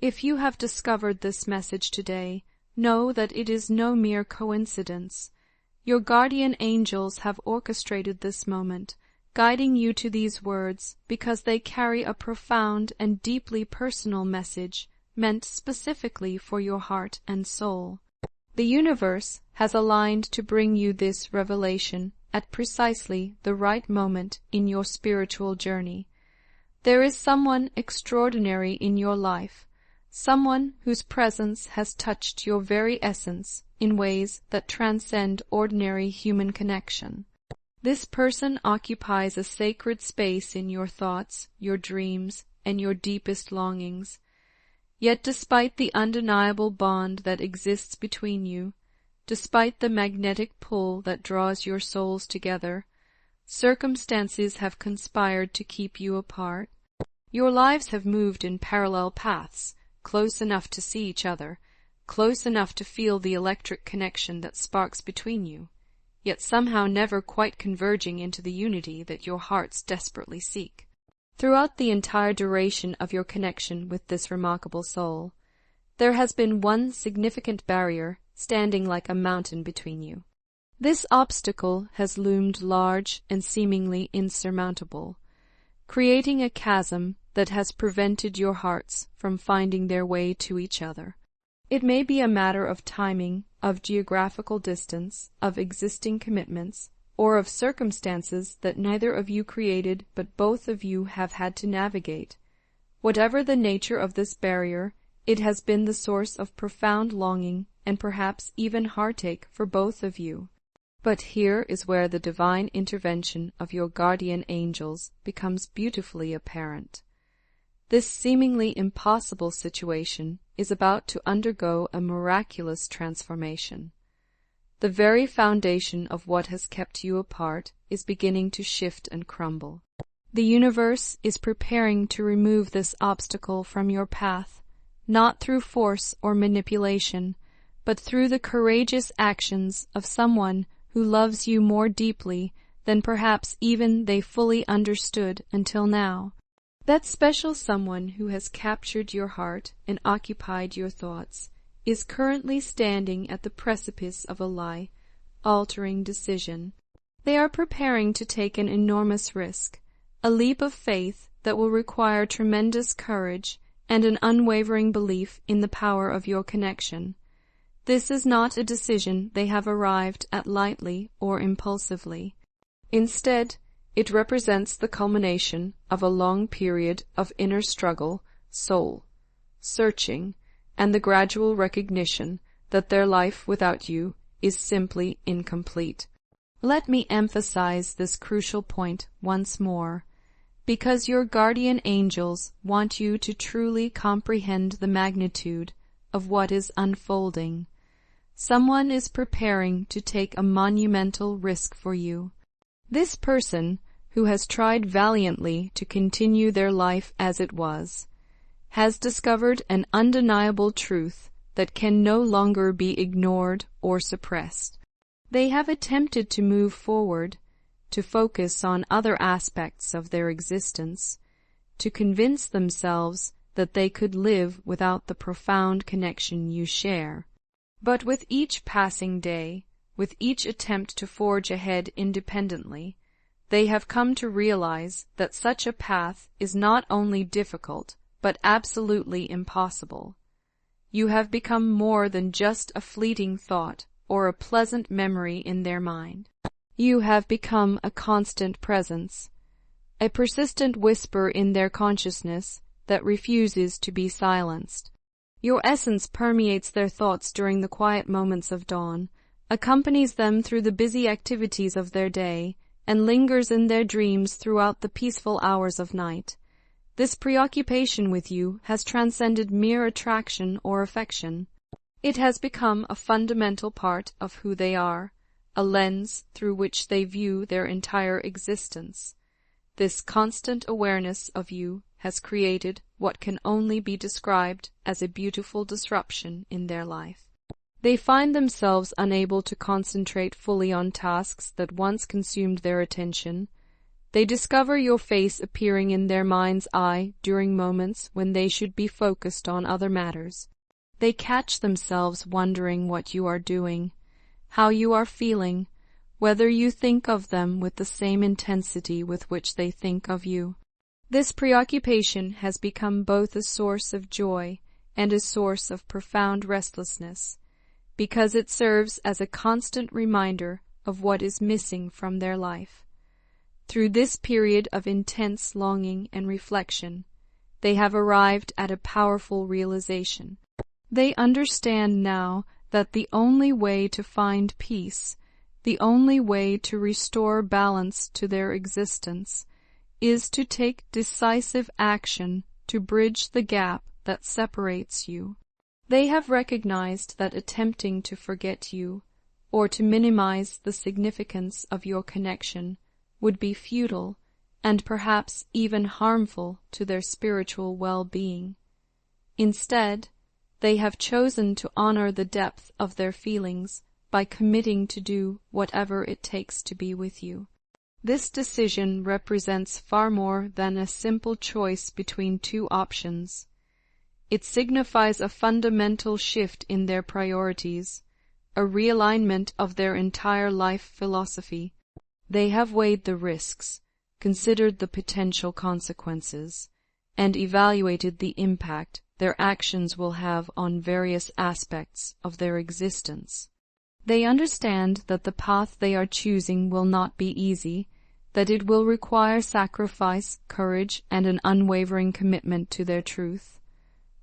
If you have discovered this message today, know that it is no mere coincidence. Your guardian angels have orchestrated this moment, guiding you to these words because they carry a profound and deeply personal message meant specifically for your heart and soul. The universe has aligned to bring you this revelation at precisely the right moment in your spiritual journey. There is someone extraordinary in your life, someone whose presence has touched your very essence in ways that transcend ordinary human connection. This person occupies a sacred space in your thoughts, your dreams, and your deepest longings. Yet despite the undeniable bond that exists between you, despite the magnetic pull that draws your souls together, circumstances have conspired to keep you apart. Your lives have moved in parallel paths, close enough to see each other, close enough to feel the electric connection that sparks between you, yet somehow never quite converging into the unity that your hearts desperately seek. Throughout the entire duration of your connection with this remarkable soul, there has been one significant barrier standing like a mountain between you. This obstacle has loomed large and seemingly insurmountable, creating a chasm that has prevented your hearts from finding their way to each other. It may be a matter of timing, of geographical distance, of existing commitments, or of circumstances that neither of you created but both of you have had to navigate. Whatever the nature of this barrier, it has been the source of profound longing and perhaps even heartache for both of you. But here is where the divine intervention of your guardian angels becomes beautifully apparent. This seemingly impossible situation is about to undergo a miraculous transformation. The very foundation of what has kept you apart is beginning to shift and crumble. The universe is preparing to remove this obstacle from your path, not through force or manipulation, but through the courageous actions of someone who loves you more deeply than perhaps even they fully understood until now. That special someone who has captured your heart and occupied your thoughts is currently standing at the precipice of a life-altering decision. They are preparing to take an enormous risk, a leap of faith that will require tremendous courage and an unwavering belief in the power of your connection. This is not a decision they have arrived at lightly or impulsively. Instead, it represents the culmination of a long period of inner struggle, soul searching, and the gradual recognition that their life without you is simply incomplete. Let me emphasize this crucial point once more, because your guardian angels want you to truly comprehend the magnitude of what is unfolding. Someone is preparing to take a monumental risk for you. This person, who has tried valiantly to continue their life as it was, has discovered an undeniable truth that can no longer be ignored or suppressed. They have attempted to move forward, to focus on other aspects of their existence, to convince themselves that they could live without the profound connection you share. But with each passing day, with each attempt to forge ahead independently, they have come to realize that such a path is not only difficult, but absolutely impossible. You have become more than just a fleeting thought or a pleasant memory in their mind. You have become a constant presence, a persistent whisper in their consciousness that refuses to be silenced. Your essence permeates their thoughts during the quiet moments of dawn, accompanies them through the busy activities of their day, and lingers in their dreams throughout the peaceful hours of night. This preoccupation with you has transcended mere attraction or affection. It has become a fundamental part of who they are, a lens through which they view their entire existence. This constant awareness of you has created what can only be described as a beautiful disruption in their life. They find themselves unable to concentrate fully on tasks that once consumed their attention. They discover your face appearing in their mind's eye during moments when they should be focused on other matters. They catch themselves wondering what you are doing, how you are feeling, whether you think of them with the same intensity with which they think of you. This preoccupation has become both a source of joy and a source of profound restlessness, because it serves as a constant reminder of what is missing from their life. Through this period of intense longing and reflection, they have arrived at a powerful realization. They understand now that the only way to find peace, the only way to restore balance to their existence, is to take decisive action to bridge the gap that separates you. They have recognized that attempting to forget you, or to minimize the significance of your connection, would be futile and perhaps even harmful to their spiritual well-being. Instead, they have chosen to honor the depth of their feelings by committing to do whatever it takes to be with you. This decision represents far more than a simple choice between two options. It signifies a fundamental shift in their priorities, a realignment of their entire life philosophy. They have weighed the risks, considered the potential consequences, and evaluated the impact their actions will have on various aspects of their existence. They understand that the path they are choosing will not be easy, that it will require sacrifice, courage, and an unwavering commitment to their truth.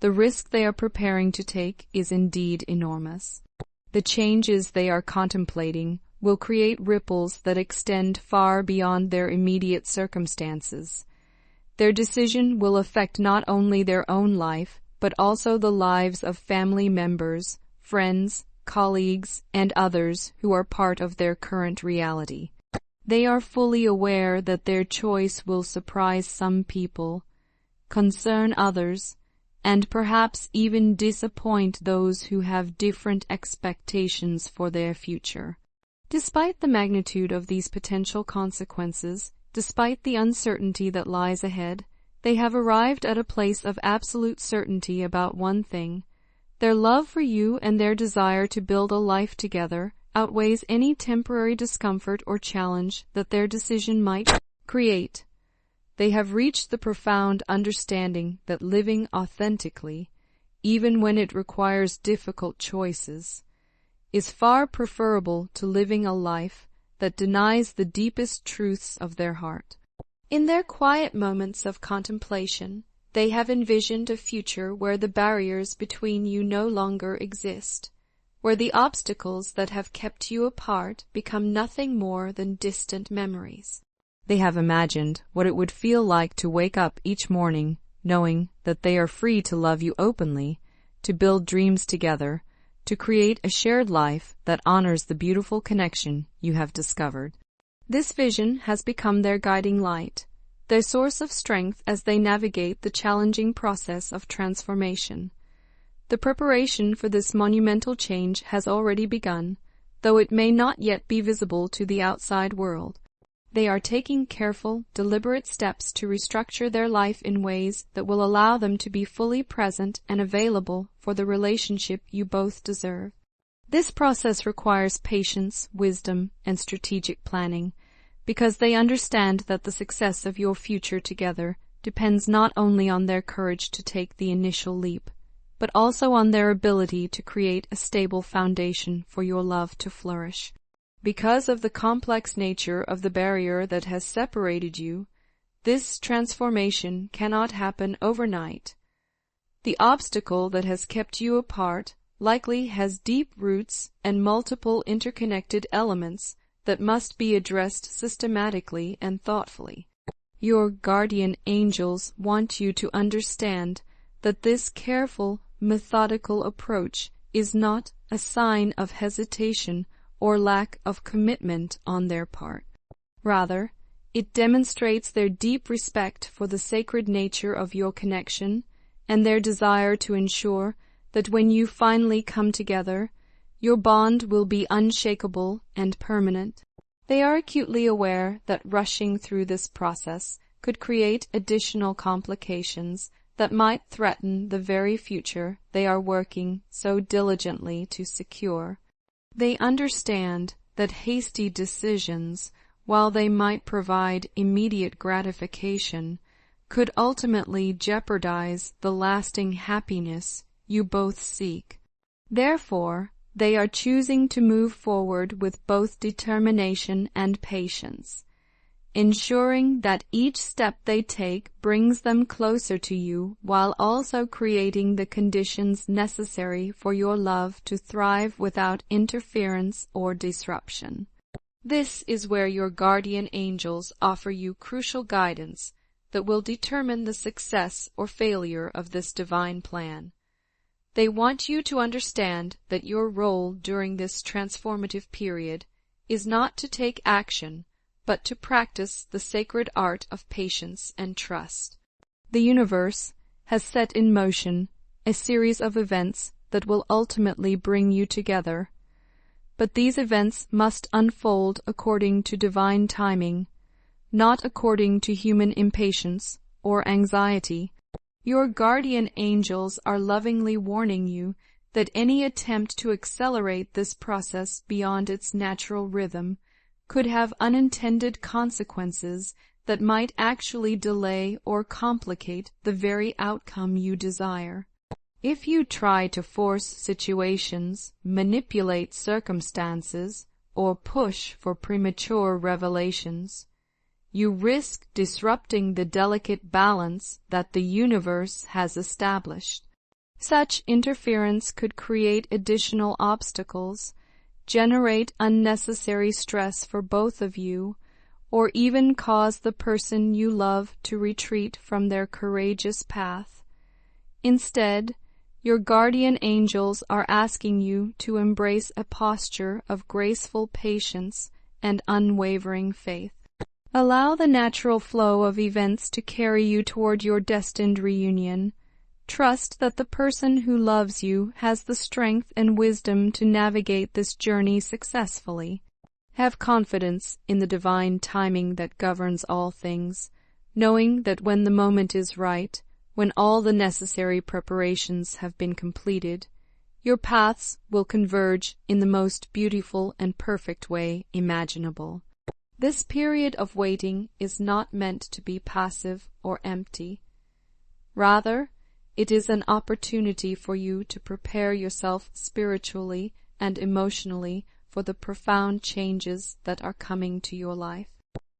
The risk they are preparing to take is indeed enormous. The changes they are contemplating will create ripples that extend far beyond their immediate circumstances. Their decision will affect not only their own life, but also the lives of family members, friends, colleagues, and others who are part of their current reality. They are fully aware that their choice will surprise some people, concern others, and perhaps even disappoint those who have different expectations for their future. Despite the magnitude of these potential consequences, despite the uncertainty that lies ahead, they have arrived at a place of absolute certainty about one thing. Their love for you and their desire to build a life together outweighs any temporary discomfort or challenge that their decision might create. They have reached the profound understanding that living authentically, even when it requires difficult choices, is far preferable to living a life that denies the deepest truths of their heart. In their quiet moments of contemplation, they have envisioned a future where the barriers between you no longer exist, where the obstacles that have kept you apart become nothing more than distant memories. They have imagined what it would feel like to wake up each morning knowing that they are free to love you openly, to build dreams together, to create a shared life that honors the beautiful connection you have discovered. This vision has become their guiding light, their source of strength as they navigate the challenging process of transformation. The preparation for this monumental change has already begun, though it may not yet be visible to the outside world. They are taking careful, deliberate steps to restructure their life in ways that will allow them to be fully present and available for the relationship you both deserve. This process requires patience, wisdom, and strategic planning, because they understand that the success of your future together depends not only on their courage to take the initial leap, but also on their ability to create a stable foundation for your love to flourish. Because of the complex nature of the barrier that has separated you, this transformation cannot happen overnight. The obstacle that has kept you apart likely has deep roots and multiple interconnected elements that must be addressed systematically and thoughtfully. Your guardian angels want you to understand that this careful, methodical approach is not a sign of hesitation or lack of commitment on their part. Rather, it demonstrates their deep respect for the sacred nature of your connection and their desire to ensure that when you finally come together, your bond will be unshakable and permanent. They are acutely aware that rushing through this process could create additional complications that might threaten the very future they are working so diligently to secure. They understand that hasty decisions, while they might provide immediate gratification, could ultimately jeopardize the lasting happiness you both seek. Therefore, they are choosing to move forward with both determination and patience, ensuring that each step they take brings them closer to you while also creating the conditions necessary for your love to thrive without interference or disruption. This is where your guardian angels offer you crucial guidance that will determine the success or failure of this divine plan. They want you to understand that your role during this transformative period is not to take action, but to practice the sacred art of patience and trust. The universe has set in motion a series of events that will ultimately bring you together, but these events must unfold according to divine timing, not according to human impatience or anxiety. Your guardian angels are lovingly warning you that any attempt to accelerate this process beyond its natural rhythm could have unintended consequences that might actually delay or complicate the very outcome you desire. If you try to force situations, manipulate circumstances, or push for premature revelations, you risk disrupting the delicate balance that the universe has established. Such interference could create additional obstacles, generate unnecessary stress for both of you, or even cause the person you love to retreat from their courageous path. Instead, your guardian angels are asking you to embrace a posture of graceful patience and unwavering faith. Allow the natural flow of events to carry you toward your destined reunion. Trust that the person who loves you has the strength and wisdom to navigate this journey successfully. Have confidence in the divine timing that governs all things, knowing that when the moment is right, when all the necessary preparations have been completed, your paths will converge in the most beautiful and perfect way imaginable. This period of waiting is not meant to be passive or empty. Rather, it is an opportunity for you to prepare yourself spiritually and emotionally for the profound changes that are coming to your life.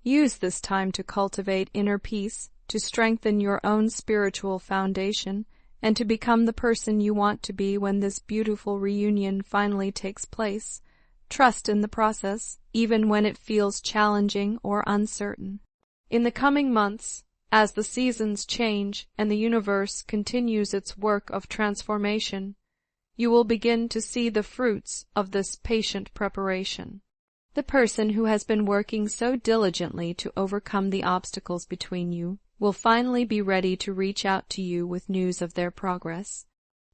Use this time to cultivate inner peace, to strengthen your own spiritual foundation, and to become the person you want to be when this beautiful reunion finally takes place. Trust in the process, even when it feels challenging or uncertain. In the coming months, as the seasons change and the universe continues its work of transformation, you will begin to see the fruits of this patient preparation. The person who has been working so diligently to overcome the obstacles between you will finally be ready to reach out to you with news of their progress.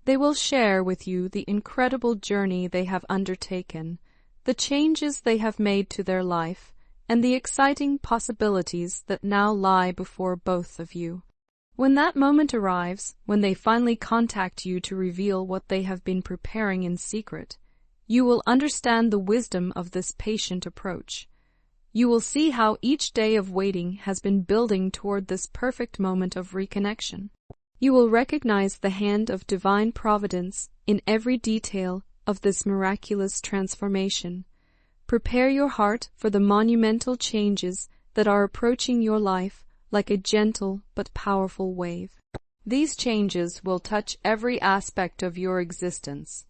They will share with you the incredible journey they have undertaken, the changes they have made to their life, and the exciting possibilities that now lie before both of you. When that moment arrives, when they finally contact you to reveal what they have been preparing in secret, you will understand the wisdom of this patient approach. You will see how each day of waiting has been building toward this perfect moment of reconnection. You will recognize the hand of divine providence in every detail of this miraculous transformation. Prepare your heart for the monumental changes that are approaching your life like a gentle but powerful wave. These changes will touch every aspect of your existence,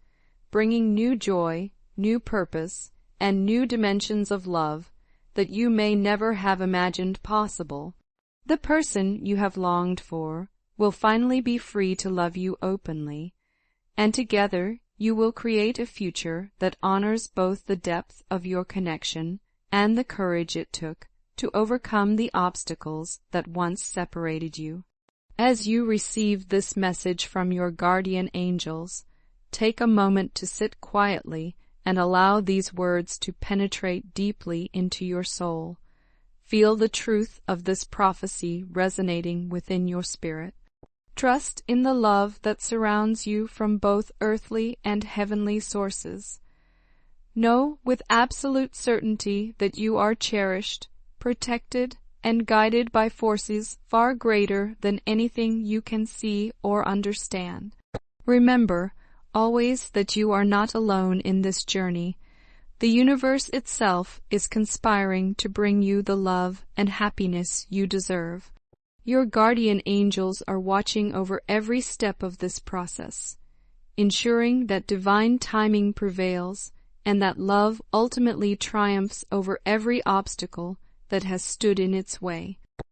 bringing new joy, new purpose, and new dimensions of love that you may never have imagined possible. The person you have longed for will finally be free to love you openly, and together you will create a future that honors both the depth of your connection and the courage it took to overcome the obstacles that once separated you. As you receive this message from your guardian angels, take a moment to sit quietly and allow these words to penetrate deeply into your soul. Feel the truth of this prophecy resonating within your spirit. Trust in the love that surrounds you from both earthly and heavenly sources. Know with absolute certainty that you are cherished, protected, and guided by forces far greater than anything you can see or understand. Remember always that you are not alone in this journey. The universe itself is conspiring to bring you the love and happiness you deserve. Your guardian angels are watching over every step of this process, ensuring that divine timing prevails and that love ultimately triumphs over every obstacle that has stood in its way.